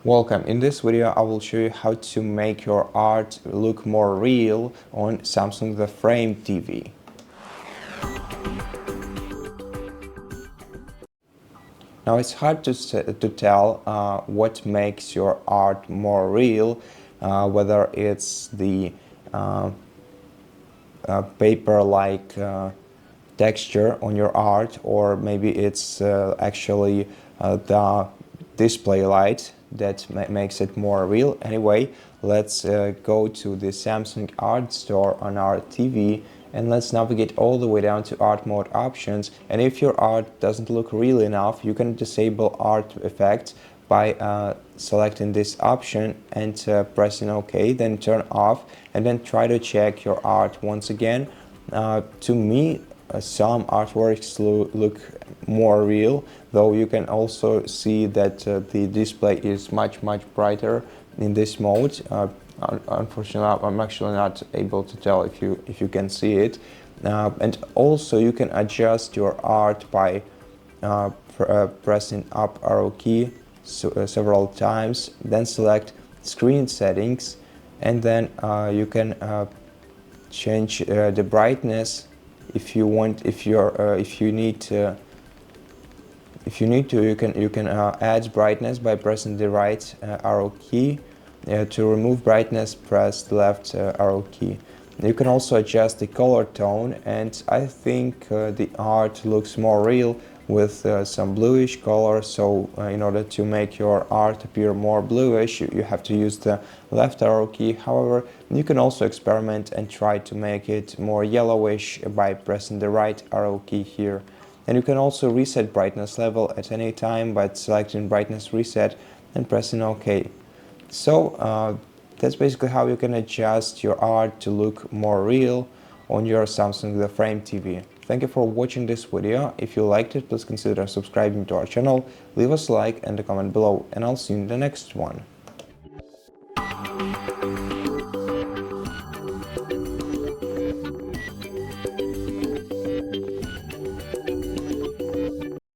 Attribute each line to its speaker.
Speaker 1: Welcome. In this video I will show you how to make your art look more real on Samsung the Frame TV. Now it's hard to tell what makes your art more real, whether it's the paper-like texture on your art, or maybe it's actually the display light that makes it more real. Anyway, let's go to the Samsung Art Store on our TV and let's navigate all the way down to art mode options. And if your art doesn't look real enough, you can disable art effects by selecting this option and pressing OK, then turn off, and then try to check your art once again. To me, some artworks look more real, though you can also see that the display is much brighter in this mode. Unfortunately, I'm actually not able to tell if you can see it. And also you can adjust your art by pressing up arrow key several times, then select screen settings, and then you can change the brightness if you want. If you need to, you can add brightness by pressing the right arrow key. To remove brightness, press the left arrow key. You can also adjust the color tone, and I think the art looks more real with some bluish color. So in order to make your art appear more bluish, you have to use the left arrow key. However, you can also experiment and try to make it more yellowish by pressing the right arrow key here. And you can also reset brightness level at any time by selecting brightness reset and pressing OK. So that's basically how you can adjust your art to look more real on your Samsung the Frame TV. Thank you for watching this video. If you liked it, please consider subscribing to our channel, leave us a like and a comment below, and I'll see you in the next one.